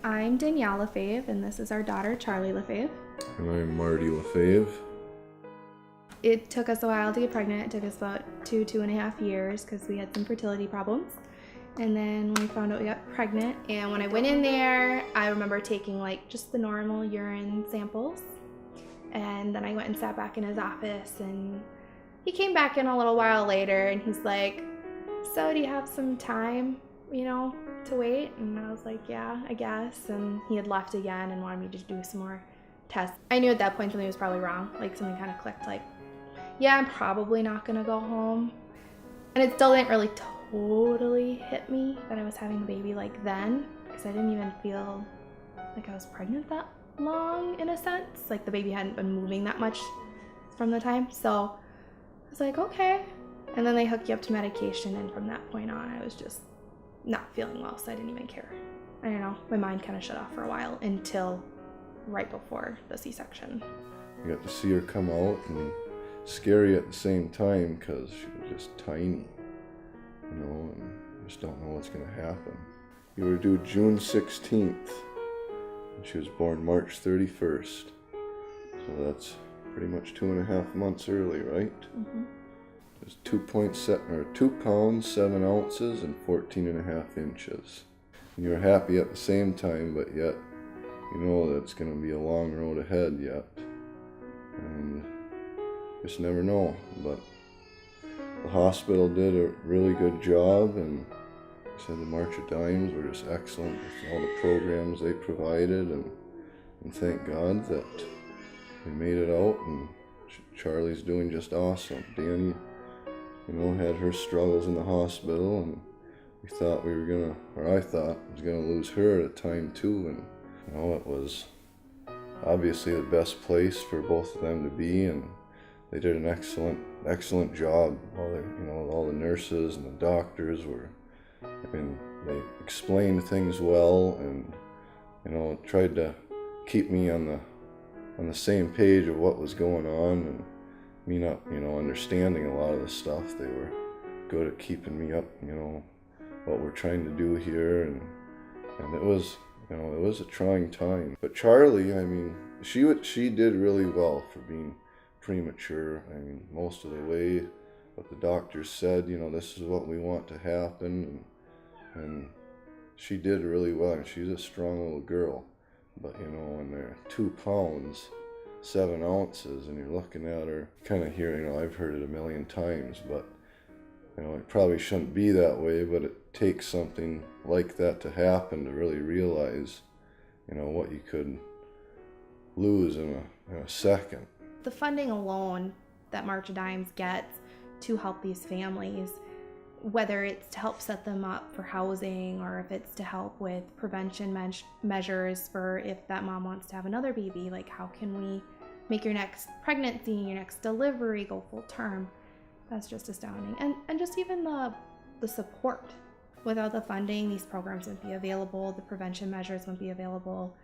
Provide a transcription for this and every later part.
I'm Danielle Lefebvre, and this is our daughter, Charlie Lefebvre. And I'm Marty Lefebvre. It took us a while to get pregnant. It took us about 2.5 years because we had some fertility problems. And then we found out we got pregnant. And when I went in there, I remember taking like just the normal urine samples. And then I went and sat back in his office, and he came back in a little while later, and he's like, "So do you have some time, to wait?" And I was like, "Yeah, I guess." And he had left again and wanted me to do some more tests. I knew at that point something was probably wrong. Like something kind of clicked, like, yeah, I'm probably not gonna go home. And it still didn't really totally hit me that I was having the baby like then, because I didn't even feel like I was pregnant that long in a sense. Like the baby hadn't been moving that much from the time. So I was like, okay. And then they hooked you up to medication, and from that point on, I was just not feeling well, so I didn't even care. I don't know, my mind kind of shut off for a while until right before the C-section. You got to see her come out, and scary at the same time because she was just tiny, and you just don't know what's going to happen. You were due June 16th, and she was born March 31st. So that's pretty much 2.5 months early, right? Mm-hmm. It was 2 pounds, 7 ounces, and 14.5 inches. And you were happy at the same time, but yet you know that it's going to be a long road ahead yet. And just never know. But the hospital did a really good job, and said the March of Dimes were just excellent with all the programs they provided, and thank God that we made it out, and Charlie's doing just awesome. Danny, had her struggles in the hospital, and we thought I thought I was gonna lose her at a time too, and it was obviously the best place for both of them to be, and they did an excellent job. All the nurses and the doctors they explained things well, and tried to keep me on the same page of what was going on, and me not understanding a lot of the stuff. They were good at keeping me up, what we're trying to do here, and it was a trying time. But Charlie, she did really well for being premature. Most of the way what the doctors said, this is what we want to happen, and she did really well, and she's a strong little girl. But when they're 2 pounds 7 ounces and you're looking at her, kind of hearing, I've heard it a million times, but it probably shouldn't be that way, but it takes something like that to happen to really realize what you could lose in a second. The funding alone that March of Dimes gets to help these families, whether it's to help set them up for housing, or if it's to help with prevention measures for if that mom wants to have another baby, like how can we make your next pregnancy, your next delivery go full term, that's just astounding. And just even the support. Without the funding, these programs wouldn't be available, the prevention measures wouldn't be available,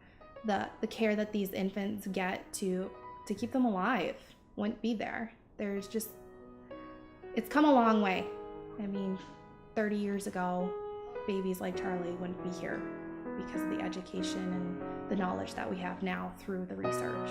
the care that these infants get to keep them alive wouldn't be there. It's come a long way. 30 years ago, babies like Charlie wouldn't be here because of the education and the knowledge that we have now through the research.